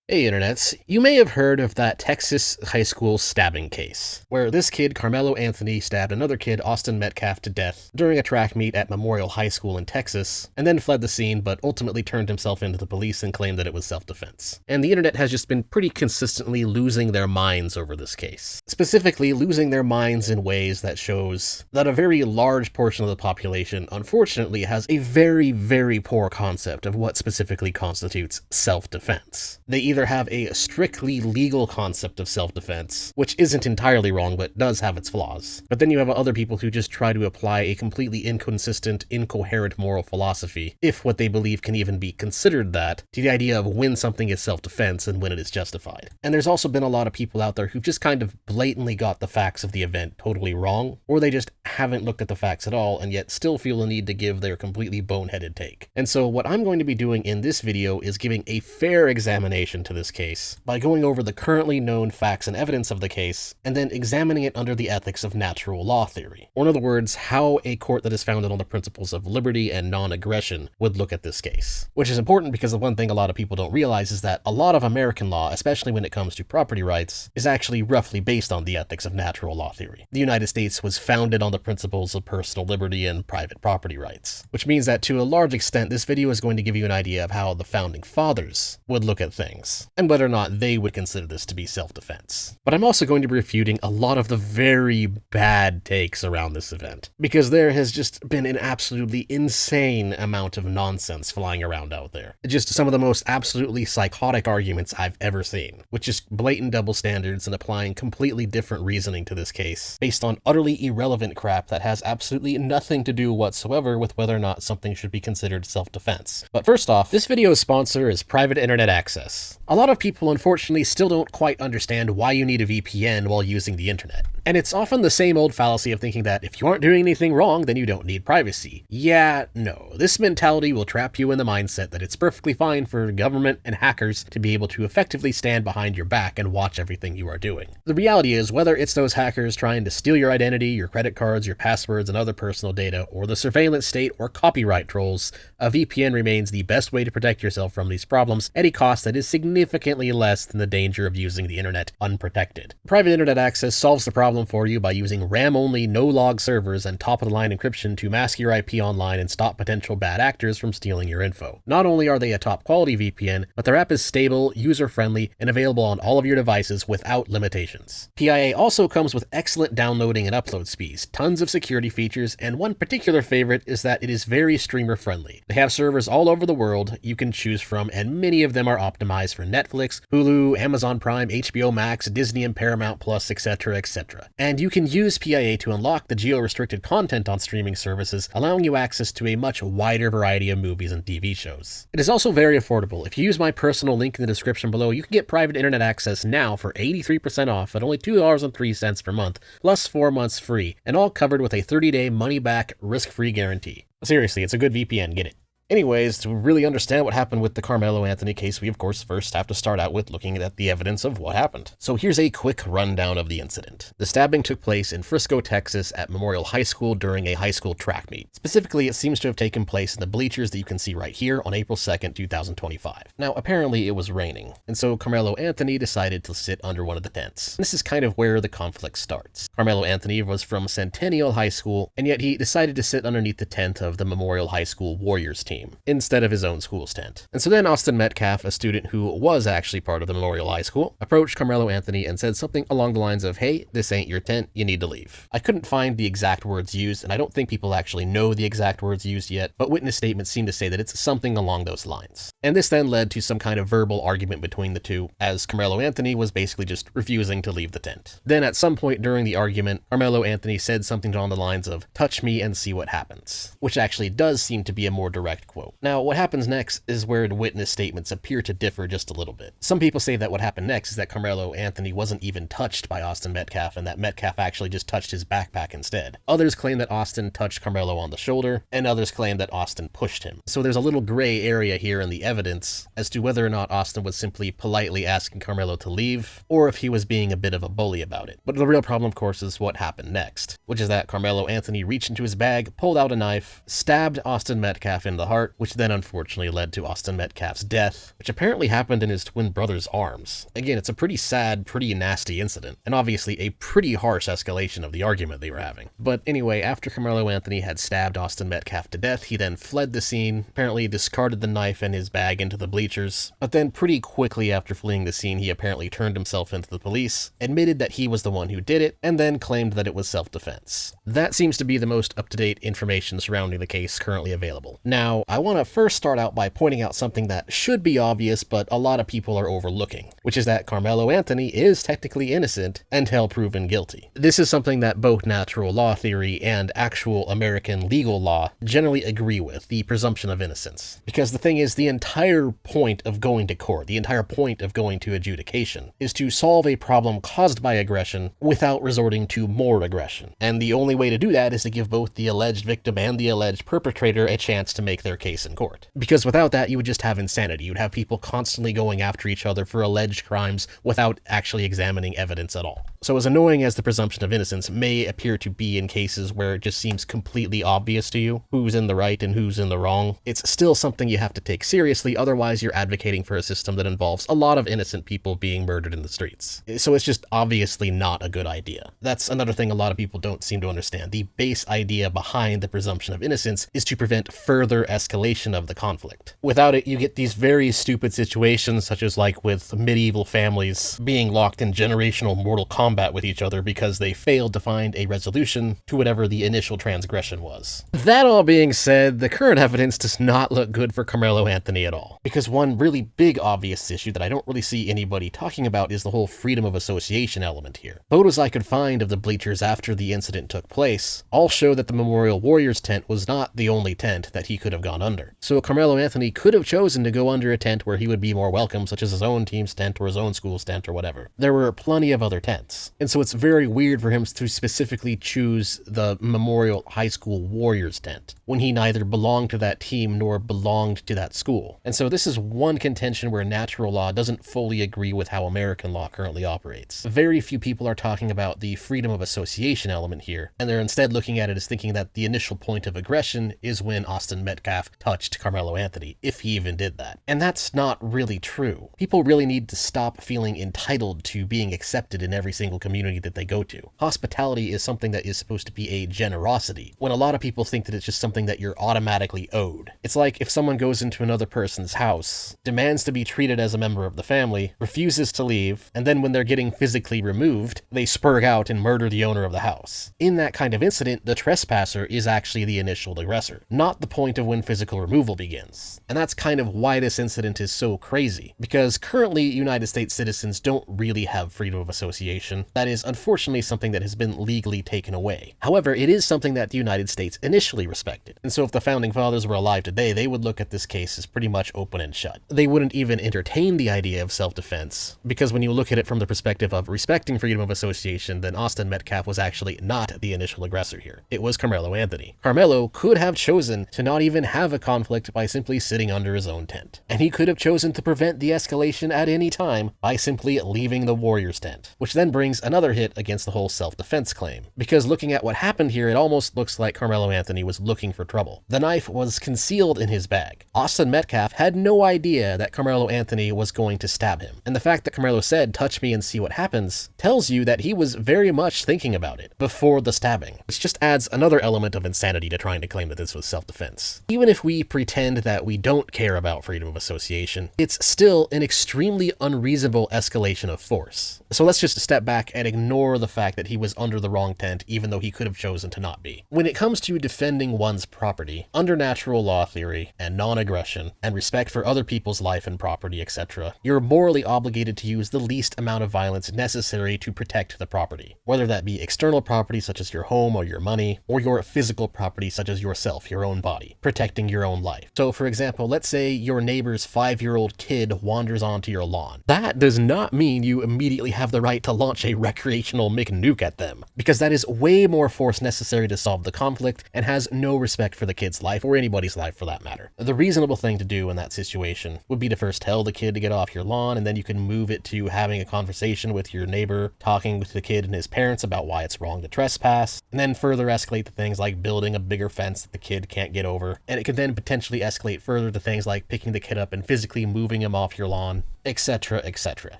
Hey internets, you may have heard of that Texas high school stabbing case, where this kid, Karmelo Anthony, stabbed another kid, Austin Metcalf, to death during a track meet at Memorial High School in Texas, and then fled the scene but ultimately turned himself into the police and claimed that it was self-defense. And the internet has just been pretty consistently losing their minds over this case. Specifically, losing their minds in ways that shows that a very large portion of the population, unfortunately, has a very, very poor concept of what specifically constitutes self-defense. They either have a strictly legal concept of self-defense, which isn't entirely wrong but does have its flaws. But then you have other people who just try to apply a completely inconsistent, incoherent moral philosophy, if what they believe can even be considered that, to the idea of when something is self-defense and when it is justified. And there's also been a lot of people out there who've just kind of blatantly got the facts of the event totally wrong, or they just haven't looked at the facts at all and yet still feel the need to give their completely boneheaded take. And so what I'm going to be doing in this video is giving a fair examination to this case by going over the currently known facts and evidence of the case, and then examining it under the ethics of natural law theory. Or in other words, how a court that is founded on the principles of liberty and non-aggression would look at this case. Which is important because the one thing a lot of people don't realize is that a lot of American law, especially when it comes to property rights, is actually roughly based on the ethics of natural law theory. The United States was founded on the principles of personal liberty and private property rights, which means that to a large extent this video is going to give you an idea of how the founding fathers would look at things, and whether or not they would consider this to be self-defense. But I'm also going to be refuting a lot of the very bad takes around this event, because there has just been an absolutely insane amount of nonsense flying around out there. Just some of the most absolutely psychotic arguments I've ever seen, with just blatant double standards and applying completely different reasoning to this case, based on utterly irrelevant crap that has absolutely nothing to do whatsoever with whether or not something should be considered self-defense. But first off, this video's sponsor is private internet access. A lot of people unfortunately still don't quite understand why you need a VPN while using the internet. And it's often the same old fallacy of thinking that if you aren't doing anything wrong, then you don't need privacy. Yeah, no. This mentality will trap you in the mindset that it's perfectly fine for government and hackers to be able to effectively stand behind your back and watch everything you are doing. The reality is, whether it's those hackers trying to steal your identity, your credit cards, your passwords, and other personal data, or the surveillance state or copyright trolls, a VPN remains the best way to protect yourself from these problems at a cost that is significantly less than the danger of using the internet unprotected. Private internet access solves the problem for you by using RAM-only no-log servers and top-of-the-line encryption to mask your IP online and stop potential bad actors from stealing your info. Not only are they a top-quality VPN, but their app is stable, user-friendly, and available on all of your devices without limitations. PIA also comes with excellent downloading and upload speeds, tons of security features, and one particular favorite is that it is very streamer-friendly. They have servers all over the world you can choose from, and many of them are optimized for Netflix, Hulu, Amazon Prime, HBO Max, Disney and Paramount Plus, etc., etc. And you can use PIA to unlock the geo-restricted content on streaming services, allowing you access to a much wider variety of movies and TV shows. It is also very affordable. If you use my personal link in the description below, you can get private internet access now for 83% off at only $2.03 per month, plus 4 months free, and all covered with a 30-day money-back, risk-free guarantee. Seriously, it's a good VPN, get it. Anyways, to really understand what happened with the Karmelo Anthony case, we of course first have to start out with looking at the evidence of what happened. So here's a quick rundown of the incident. The stabbing took place in Frisco, Texas at Memorial High School during a high school track meet. Specifically, it seems to have taken place in the bleachers that you can see right here on April 2nd, 2025. Now, apparently it was raining, and so Karmelo Anthony decided to sit under one of the tents. This is kind of where the conflict starts. Karmelo Anthony was from Centennial High School, and yet he decided to sit underneath the tent of the Memorial High School Warriors team instead of his own school's tent. And so then Austin Metcalf, a student who was actually part of the Memorial High School, approached Karmelo Anthony and said something along the lines of, "Hey, this ain't your tent, you need to leave." I couldn't find the exact words used, and I don't think people actually know the exact words used yet, but witness statements seem to say that it's something along those lines. And this then led to some kind of verbal argument between the two, as Karmelo Anthony was basically just refusing to leave the tent. Then at some point during the argument, Karmelo Anthony said something along the lines of, "Touch me and see what happens," which actually does seem to be a more direct quote. Now, what happens next is where the witness statements appear to differ just a little bit. Some people say that what happened next is that Karmelo Anthony wasn't even touched by Austin Metcalf and that Metcalf actually just touched his backpack instead. Others claim that Austin touched Karmelo on the shoulder, and others claim that Austin pushed him. So there's a little gray area here in the evidence as to whether or not Austin was simply politely asking Karmelo to leave, or if he was being a bit of a bully about it. But the real problem, of course, is what happened next, which is that Karmelo Anthony reached into his bag, pulled out a knife, stabbed Austin Metcalf in the heart, heart, which then unfortunately led to Austin Metcalf's death, which apparently happened in his twin brother's arms. Again, it's a pretty sad, pretty nasty incident, and obviously a pretty harsh escalation of the argument they were having. But anyway, after Karmelo Anthony had stabbed Austin Metcalf to death, he then fled the scene, apparently discarded the knife and his bag into the bleachers, but then pretty quickly after fleeing the scene, he apparently turned himself into the police, admitted that he was the one who did it, and then claimed that it was self-defense. That seems to be the most up-to-date information surrounding the case currently available. Now, I want to first start out by pointing out something that should be obvious, but a lot of people are overlooking, which is that Karmelo Anthony is technically innocent until proven guilty. This is something that both natural law theory and actual American legal law generally agree with, the presumption of innocence. Because the thing is, the entire point of going to court, the entire point of going to adjudication, is to solve a problem caused by aggression without resorting to more aggression. And the only way to do that is to give both the alleged victim and the alleged perpetrator a chance to make their case in court. Because without that, you would just have insanity. You'd have people constantly going after each other for alleged crimes without actually examining evidence at all. So as annoying as the presumption of innocence may appear to be in cases where it just seems completely obvious to you who's in the right and who's in the wrong, it's still something you have to take seriously, otherwise you're advocating for a system that involves a lot of innocent people being murdered in the streets. So it's just obviously not a good idea. That's another thing a lot of people don't seem to understand. The base idea behind the presumption of innocence is to prevent further escalation of the conflict. Without it, you get these very stupid situations, such as like with medieval families being locked in generational mortal combat with each other because they failed to find a resolution to whatever the initial transgression was. That all being said, the current evidence does not look good for Karmelo Anthony at all. Because one really big obvious issue that I don't really see anybody talking about is the whole freedom of association element here. Photos I could find of the bleachers after the incident took place all show that the Memorial Warriors tent was not the only tent that he could have gone under. So Karmelo Anthony could have chosen to go under a tent where he would be more welcome, such as his own team's tent or his own school's tent or whatever. There were plenty of other tents. And so it's very weird for him to specifically choose the Memorial High School Warriors tent when he neither belonged to that team nor belonged to that school. And so this is one contention where natural law doesn't fully agree with how American law currently operates. Very few people are talking about the freedom of association element here, and they're instead looking at it as thinking that the initial point of aggression is when Austin Metcalf touched Karmelo Anthony, if he even did that. And that's not really true. People really need to stop feeling entitled to being accepted in every single community that they go to. Hospitality is something that is supposed to be a generosity, when a lot of people think that it's just something that you're automatically owed. It's like if someone goes into another person's house, demands to be treated as a member of the family, refuses to leave, and then when they're getting physically removed, they spurg out and murder the owner of the house. In that kind of incident, the trespasser is actually the initial aggressor, not the point of when physical removal begins. And that's kind of why this incident is so crazy, because currently United States citizens don't really have freedom of association. That is unfortunately something that has been legally taken away. However, it is something that the United States initially respected. And so if the Founding Fathers were alive today, they would look at this case as pretty much open and shut. They wouldn't even entertain the idea of self-defense, because when you look at it from the perspective of respecting freedom of association, then Austin Metcalf was actually not the initial aggressor here. It was Karmelo Anthony. Karmelo could have chosen to not even have a conflict by simply sitting under his own tent. And he could have chosen to prevent the escalation at any time by simply leaving the Warriors tent, which then brings another hit against the whole self-defense claim. Because looking at what happened here, it almost looks like Karmelo Anthony was looking for trouble. The knife was concealed in his bag. Austin Metcalf had no idea that Karmelo Anthony was going to stab him. And the fact that Karmelo said, "Touch me and see what happens," tells you that he was very much thinking about it before the stabbing, which just adds another element of insanity to trying to claim that this was self-defense. Even if we pretend that we don't care about freedom of association, it's still an extremely unreasonable escalation of force. So let's just step back and ignore the fact that he was under the wrong tent, even though he could have chosen to not be. When it comes to defending one's property, under natural law theory and non-aggression and respect for other people's life and property, etc., you're morally obligated to use the least amount of violence necessary to protect the property, whether that be external property such as your home or your money, or your physical property such as yourself, your own body, protecting your own life. So for example, let's say your neighbor's 5-year-old kid wanders onto your lawn. That does not mean you immediately have the right to launch a recreational McNuke at them, because that is way more force necessary to solve the conflict and has no respect for the kid's life or anybody's life for that matter. The reasonable thing to do in that situation would be to first tell the kid to get off your lawn, and then you can move it to having a conversation with your neighbor, talking with the kid and his parents about why it's wrong to trespass, and then further escalate to things like building a bigger fence that the kid can't get over. And it could then potentially escalate further to things like picking the kid up and physically moving him off your lawn, etc., etc.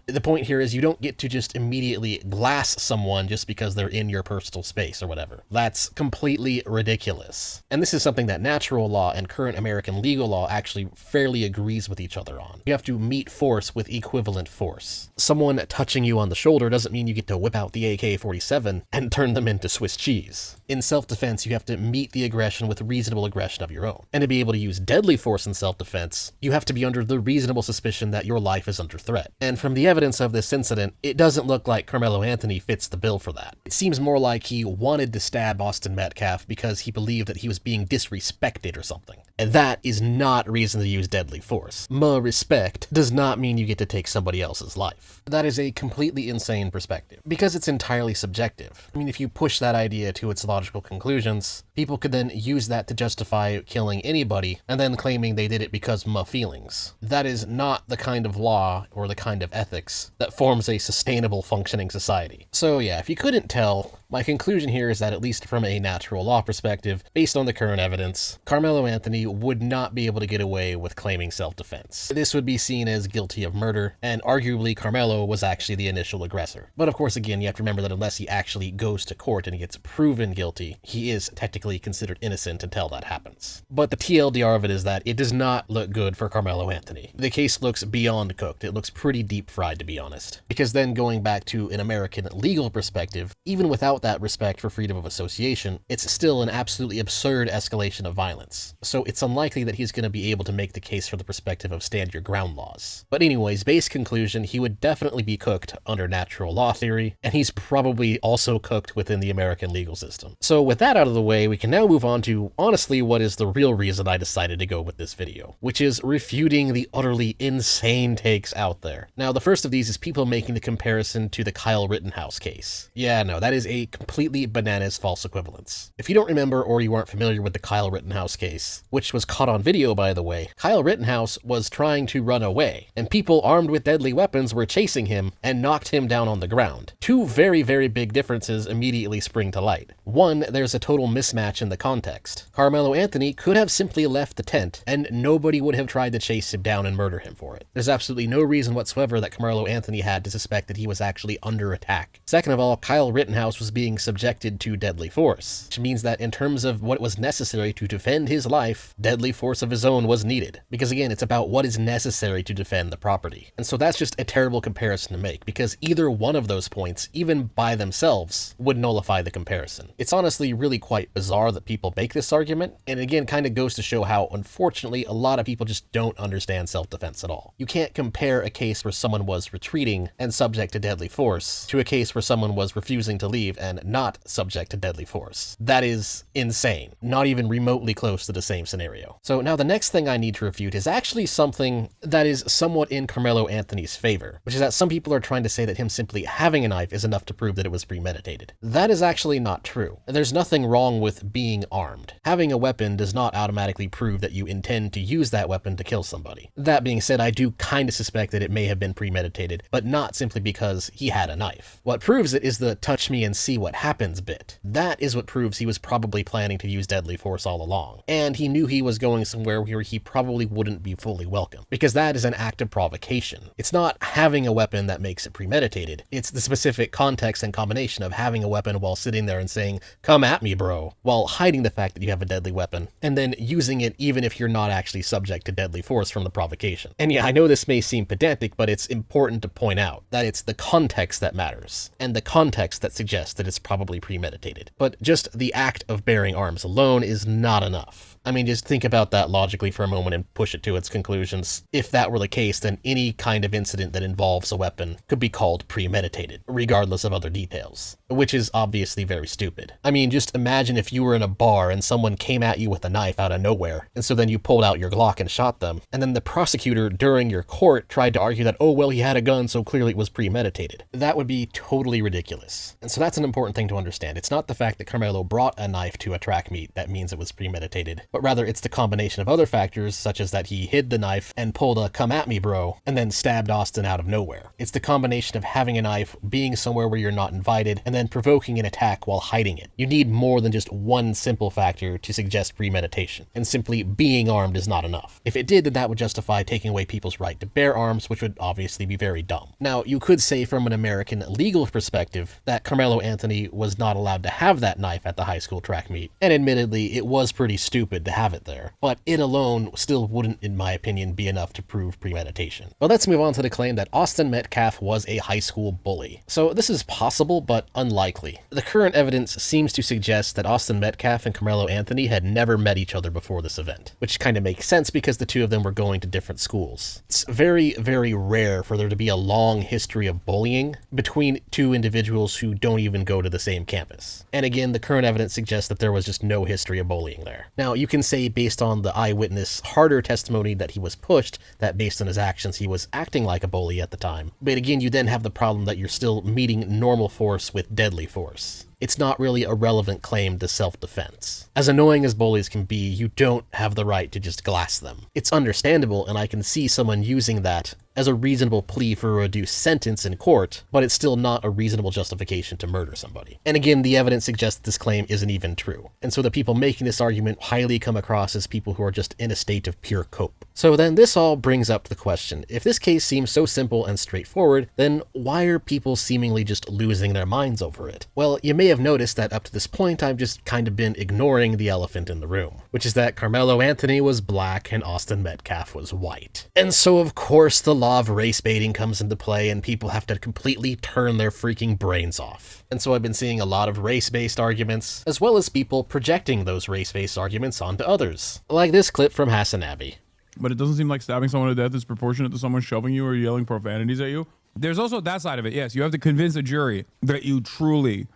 The point here is you don't get to just immediately glass someone just because they're in your personal space or whatever. That's completely ridiculous. And this is something that natural law and current American legal law actually fairly agrees with each other on. You have to meet force with equivalent force. Someone touching you on the shoulder doesn't mean you get to whip out the AK-47 and turn them into Swiss cheese. In self-defense, you have to meet the aggression with reasonable aggression of your own. And to be able to use deadly force in self-defense, you have to be under the reasonable suspicion that your life is under threat. And from the evidence of this incident, it doesn't look like Karmelo Anthony fits the bill for that. It seems more like he wanted to stab Austin Metcalf because he believed that he was being disrespected or something. And that is not reason to use deadly force. Respect does not mean you get to take somebody else's life. That is a completely insane perspective, because it's entirely subjective. I mean, if you push that idea to its logical conclusions, people could then use that to justify killing anybody and then claiming they did it because of feelings. That is not the kind of law or the kind of ethics that forms a sustainable functioning society. So yeah, if you couldn't tell, my conclusion here is that at least from a natural law perspective, based on the current evidence, Karmelo Anthony would not be able to get away with claiming self-defense. This would be seen as guilty of murder, and arguably Karmelo was actually the initial aggressor. But of course, again, you have to remember that unless he actually goes to court and he gets proven guilty, he is technically considered innocent until that happens. But the TLDR of it is that it does not look good for Karmelo Anthony. The case looks beyond cooked. It looks pretty deep fried, to be honest. Because then going back to an American legal perspective, even without that respect for freedom of association, it's still an absolutely absurd escalation of violence. So it's unlikely that he's going to be able to make the case from the perspective of stand your ground laws. But anyways, base conclusion, he would definitely be cooked under natural law theory, and he's probably also cooked within the American legal system. So with that out of the way, we can now move on to, honestly, what is the real reason I decided to go with this video, which is refuting the utterly insane takes out there. Now, the first of these is people making the comparison to the Kyle Rittenhouse case. Yeah, no, that is a completely bananas false equivalence. If you don't remember or you aren't familiar with the Kyle Rittenhouse case, which was caught on video by the way, Kyle Rittenhouse was trying to run away, and people armed with deadly weapons were chasing him and knocked him down on the ground. Two very, very big differences immediately spring to light. One, there's a total mismatch in the context. Karmelo Anthony could have simply left the tent, and nobody would have tried to chase him down and murder him for it. There's absolutely no reason whatsoever that Karmelo Anthony had to suspect that he was actually under attack. Second of all, Kyle Rittenhouse was being subjected to deadly force, which means that in terms of what was necessary to defend his life, deadly force of his own was needed. Because again, it's about what is necessary to defend the property. And so that's just a terrible comparison to make, because either one of those points, even by themselves, would nullify the comparison. It's honestly really quite bizarre that people make this argument, and again kind of goes to show how, unfortunately, a lot of people just don't understand self-defense at all. You can't compare a case where someone was retreating and subject to deadly force to a case where someone was refusing to leave and not subject to deadly force. That is insane. Not even remotely close to the same scenario. So now the next thing I need to refute is actually something that is somewhat in Karmelo Anthony's favor, which is that some people are trying to say that him simply having a knife is enough to prove that it was premeditated. That is actually not true. There's nothing wrong with being armed. Having a weapon does not automatically prove that you intend to use that weapon to kill somebody. That being said, I do kind of suspect that it may have been premeditated, but not simply because he had a knife. What proves it is the touch me and see what happens bit. That is what proves he was probably planning to use deadly force all along. And he knew he was going somewhere where he probably wouldn't be fully welcome, because that is an act of provocation. It's not having a weapon that makes it premeditated. It's the specific context and combination of having a weapon while sitting there and saying, "Come at me, bro," while hiding the fact that you have a deadly weapon, and then using it even if you're not actually subject to deadly force from the provocation. And yeah, I know this may seem pedantic, but it's important to point out that it's the context that matters, and the context that suggests that it's probably premeditated. But just the act of bearing arms alone is not enough. I mean, just think about that logically for a moment and push it to its conclusions. If that were the case, then any kind of incident that involves a weapon could be called premeditated, regardless of other details, which is obviously very stupid. I mean, just imagine if you were in a bar and someone came at you with a knife out of nowhere, and so then you pulled out your Glock and shot them, and then the prosecutor during your court tried to argue that, oh, well, he had a gun, so clearly it was premeditated. That would be totally ridiculous. And so that's an important thing to understand. It's not the fact that Karmelo brought a knife to a track meet that means it was premeditated, but rather it's the combination of other factors, such as that he hid the knife and pulled a "come at me bro" and then stabbed Austin out of nowhere. It's the combination of having a knife, being somewhere where you're not invited, and then provoking an attack while hiding it. You need more than just one simple factor to suggest premeditation, and simply being armed is not enough. If it did, then that would justify taking away people's right to bear arms, which would obviously be very dumb. Now, you could say from an American legal perspective that Karmelo Anthony was not allowed to have that knife at the high school track meet, and admittedly, it was pretty stupid to have it there, but it alone still wouldn't, in my opinion, be enough to prove premeditation. But let's move on to the claim that Austin Metcalf was a high school bully. So this is possible, but unlikely. The current evidence seems to suggest that Austin Metcalf and Karmelo Anthony had never met each other before this event, which kind of makes sense because the two of them were going to different schools. It's very, very rare for there to be a long history of bullying between two individuals who don't even go to the same campus. And again, the current evidence suggests that there was just no history of bullying there. Now, you can say based on the eyewitness harder testimony that he was pushed, that based on his actions he was acting like a bully at the time. But again, you then have the problem that you're still meeting normal force with deadly force. It's not really a relevant claim to self-defense. As annoying as bullies can be, you don't have the right to just glass them. It's understandable, and I can see someone using that as a reasonable plea for a reduced sentence in court, but it's still not a reasonable justification to murder somebody. And again, the evidence suggests that this claim isn't even true. And so the people making this argument highly come across as people who are just in a state of pure cope. So then this all brings up the question, if this case seems so simple and straightforward, then why are people seemingly just losing their minds over it? Well, you may have noticed that up to this point I've just kind of been ignoring the elephant in the room, which is that Karmelo Anthony was black and Austin Metcalf was white. And so of course the law of race baiting comes into play and people have to completely turn their freaking brains off. And so I've been seeing a lot of race-based arguments, as well as people projecting those race-based arguments onto others. Like this clip from Hassanabi. But it doesn't seem like stabbing someone to death is proportionate to someone shoving you or yelling profanities at you. There's also that side of it. Yes, you have to convince a jury that you truly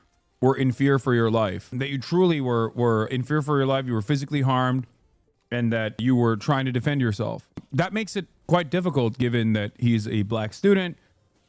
were in fear for your life, that you truly were in fear for your life, you were physically harmed, and that you were trying to defend yourself. That makes it quite difficult given that he's a black student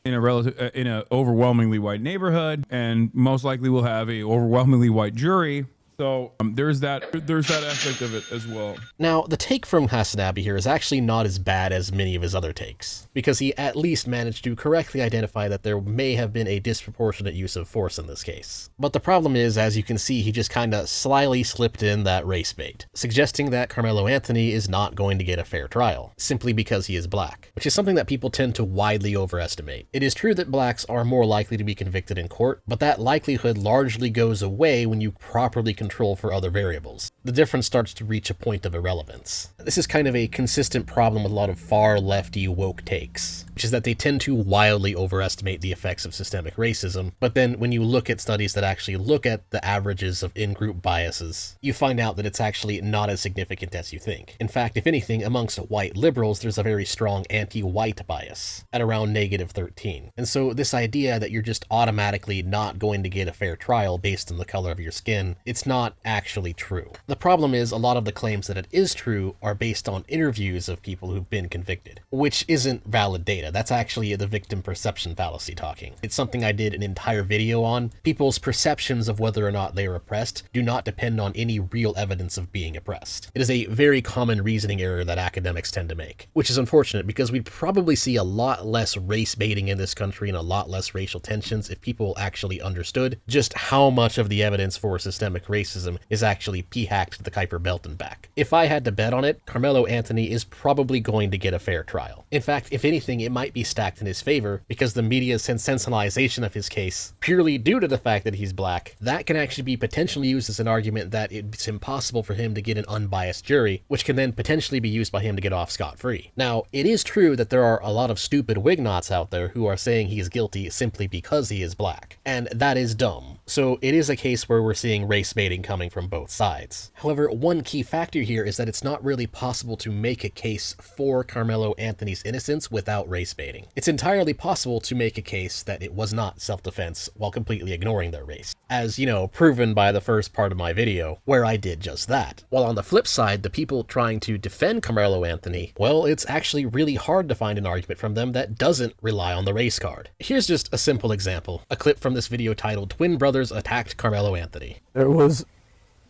in a overwhelmingly white neighborhood, and most likely will have a overwhelmingly white jury. So there's that aspect of it as well. Now, the take from Hassanabi here is actually not as bad as many of his other takes, because he at least managed to correctly identify that there may have been a disproportionate use of force in this case. But the problem is, as you can see, he just kinda slyly slipped in that race bait, suggesting that Karmelo Anthony is not going to get a fair trial, simply because he is black, which is something that people tend to widely overestimate. It is true that blacks are more likely to be convicted in court, but that likelihood largely goes away when you properly control for other variables. The difference starts to reach a point of irrelevance. This is kind of a consistent problem with a lot of far lefty woke takes, which is that they tend to wildly overestimate the effects of systemic racism, but then when you look at studies that actually look at the averages of in-group biases, you find out that it's actually not as significant as you think. In fact, if anything, amongst white liberals, there's a very strong anti-white bias at around -13. And so this idea that you're just automatically not going to get a fair trial based on the color of your skin, it's not actually true. The problem is a lot of the claims that it is true are based on interviews of people who've been convicted, which isn't valid data. That's actually the victim perception fallacy talking. It's something I did an entire video on. People's perceptions of whether or not they are oppressed do not depend on any real evidence of being oppressed. It is a very common reasoning error that academics tend to make, which is unfortunate because we'd probably see a lot less race baiting in this country and a lot less racial tensions if people actually understood just how much of the evidence for systemic racism is actually p-hacked to the Kuiper Belt and back. If I had to bet on it, Karmelo Anthony is probably going to get a fair trial. In fact, if anything, it might be stacked in his favor because the media's sensationalization of his case, purely due to the fact that he's black, that can actually be potentially used as an argument that it's impossible for him to get an unbiased jury, which can then potentially be used by him to get off scot-free. Now, it is true that there are a lot of stupid Wignots out there who are saying he is guilty simply because he is black, and that is dumb. So it is a case where we're seeing race baiting coming from both sides. However, one key factor here is that it's not really possible to make a case for Karmelo Anthony's innocence without race baiting. It's entirely possible to make a case that it was not self-defense while completely ignoring their race, as, you know, proven by the first part of my video, where I did just that. While on the flip side, the people trying to defend Karmelo Anthony, well, it's actually really hard to find an argument from them that doesn't rely on the race card. Here's just a simple example, a clip from this video titled "Twin Brothers Attacked Karmelo Anthony." There was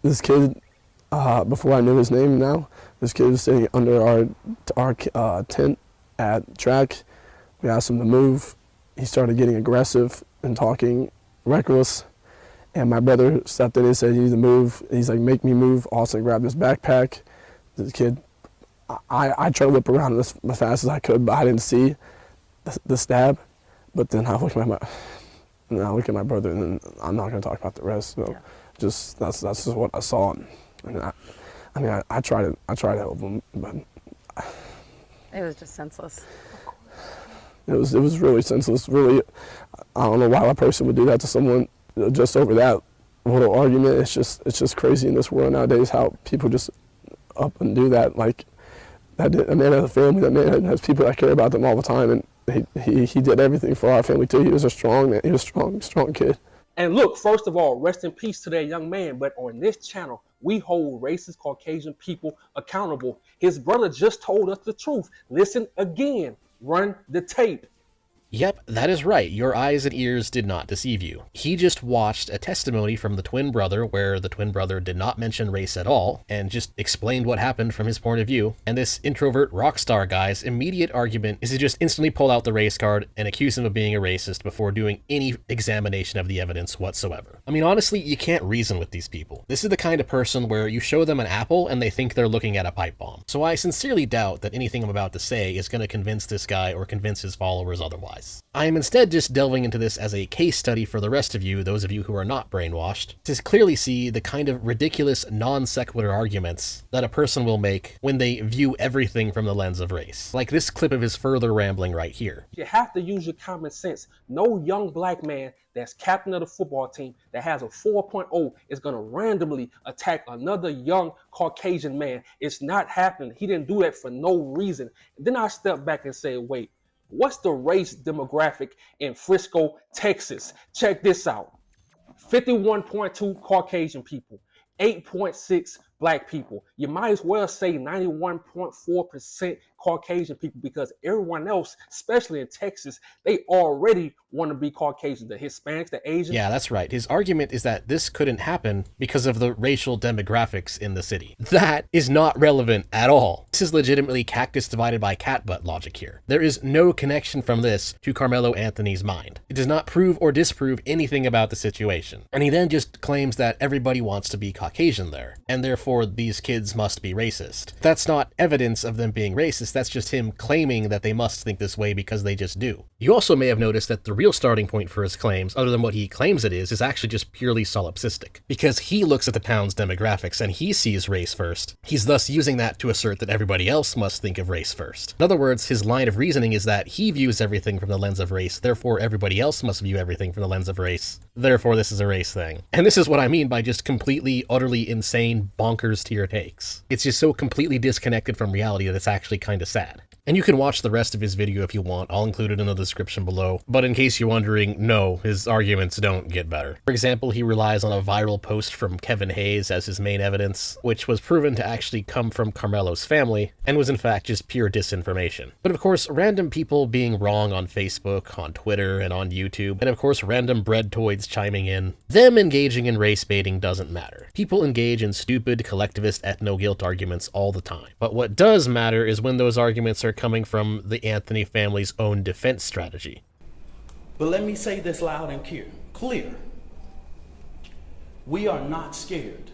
this kid before I knew his name now, this kid was sitting under our tent at track. We asked him to move. He started getting aggressive and talking reckless. And my brother stepped in and said, "You need to move." He's like, "Make me move." Austin grabbed his backpack. The kid, I tried to whip around as fast as I could, but I didn't see the stab. But then I look at my brother, and then I'm not going to talk about the rest. So just that's just what I saw. And I tried to help him, but it was just senseless. It was really senseless. Really, I don't know why a person would do that to someone just over that little argument. It's just crazy in this world nowadays how people just up and do that. Like that, a man has a family. That man has people that care about them all the time, and he did everything for our family too. He was a strong man. He was a strong kid. And look, first of all, rest in peace to that young man. But on this channel, we hold racist Caucasian people accountable. His brother just told us the truth. Listen again. Run the tape. Yep, that is right. Your eyes and ears did not deceive you. He just watched a testimony from the twin brother where the twin brother did not mention race at all and just explained what happened from his point of view. And this introvert rock star guy's immediate argument is to just instantly pull out the race card and accuse him of being a racist before doing any examination of the evidence whatsoever. I mean, honestly, you can't reason with these people. This is the kind of person where you show them an apple and they think they're looking at a pipe bomb. So I sincerely doubt that anything I'm about to say is going to convince this guy or convince his followers otherwise. I am instead just delving into this as a case study for the rest of you, those of you who are not brainwashed, to clearly see the kind of ridiculous non sequitur arguments that a person will make when they view everything from the lens of race. Like this clip of his further rambling right here. You have to use your common sense. No young black man that's captain of the football team that has a 4.0 is going to randomly attack another young Caucasian man. It's not happening. He didn't do that for no reason. And then I step back and say, wait, what's the race demographic in Frisco, Texas? Check this out. 51.2 Caucasian people, 8.6 black people. You might as well say 91.4% Caucasian people because everyone else, especially in Texas, they already want to be Caucasian. The Hispanics, the Asians. Yeah, that's right. His argument is that this couldn't happen because of the racial demographics in the city. That is not relevant at all. This is legitimately cactus divided by cat butt logic here. There is no connection from this to Karmelo Anthony's mind. It does not prove or disprove anything about the situation. And he then just claims that everybody wants to be Caucasian there, and therefore these kids must be racist. That's not evidence of them being racist, that's just him claiming that they must think this way because they just do. You also may have noticed that the real starting point for his claims, other than what he claims it is actually just purely solipsistic. Because he looks at the town's demographics and he sees race first. He's thus using that to assert that everybody else must think of race first. In other words, his line of reasoning is that he views everything from the lens of race, therefore everybody else must view everything from the lens of race. Therefore this is a race thing. And this is what I mean by just completely, utterly insane, bonkers tier takes. It's just so completely disconnected from reality that it's actually kind of sad. And you can watch the rest of his video if you want, I'll include it in the description below. But in case you're wondering, no, his arguments don't get better. For example, he relies on a viral post from Kevin Hayes as his main evidence, which was proven to actually come from Karmelo's family, and was in fact just pure disinformation. But of course, random people being wrong on Facebook, on Twitter, and on YouTube, and of course random breadtoids chiming in, them engaging in race baiting doesn't matter. People engage in stupid, collectivist ethno-guilt arguments all the time. But what does matter is when those arguments are coming from the Anthony family's own defense strategy. But let me say this loud and clear. We are not scared.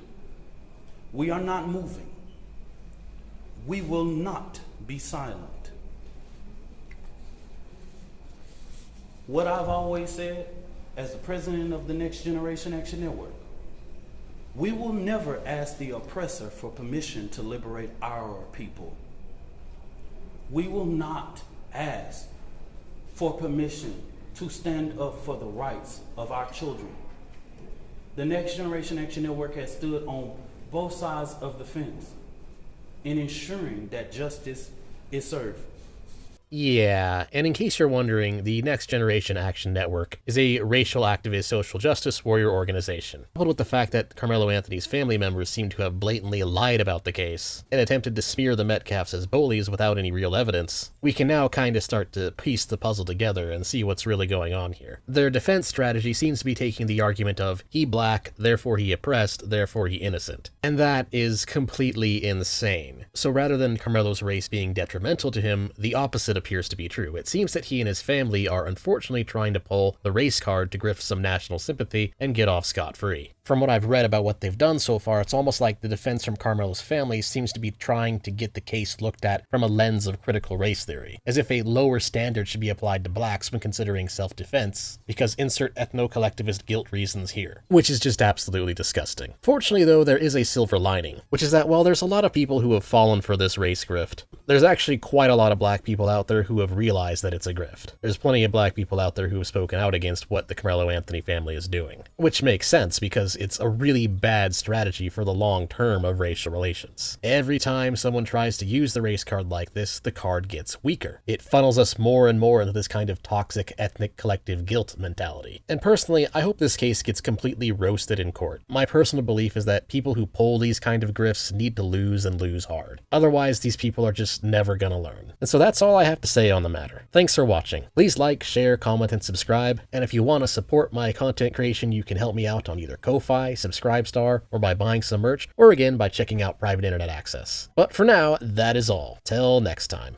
We are not moving. We will not be silent. What I've always said as the president of the Next Generation Action Network, we will never ask the oppressor for permission to liberate our people. We will not ask for permission to stand up for the rights of our children. The Next Generation Action Network has stood on both sides of the fence in ensuring that justice is served. Yeah, and in case you're wondering, the Next Generation Action Network is a racial activist social justice warrior organization. Coupled with the fact that Karmelo Anthony's family members seem to have blatantly lied about the case and attempted to smear the Metcalfs as bullies without any real evidence, we can now kinda start to piece the puzzle together and see what's really going on here. Their defense strategy seems to be taking the argument of, he black, therefore he oppressed, therefore he innocent. And that is completely insane. So rather than Karmelo's race being detrimental to him, the opposite appears to be true. It seems that he and his family are unfortunately trying to pull the race card to grift some national sympathy and get off scot-free. From what I've read about what they've done so far, it's almost like the defense from Karmelo's family seems to be trying to get the case looked at from a lens of critical race theory, as if a lower standard should be applied to blacks when considering self-defense, because insert ethno-collectivist guilt reasons here, which is just absolutely disgusting. Fortunately though, there is a silver lining, which is that while there's a lot of people who have fallen for this race grift, there's actually quite a lot of black people out there who have realized that it's a grift. There's plenty of black people out there who have spoken out against what the Karmelo Anthony family is doing, which makes sense because it's a really bad strategy for the long term of racial relations. Every time someone tries to use the race card like this, the card gets weaker. It funnels us more and more into this kind of toxic ethnic collective guilt mentality. And personally, I hope this case gets completely roasted in court. My personal belief is that people who pull these kind of grifts need to lose and lose hard. Otherwise, these people are just never gonna learn. And so that's all I have to say on the matter. Thanks for watching. Please like, share, comment, and subscribe. And if you want to support my content creation, you can help me out on either Ko-Fi, Subscribestar, or by buying some merch, or again by checking out private internet access. But for now, that is all. Till next time.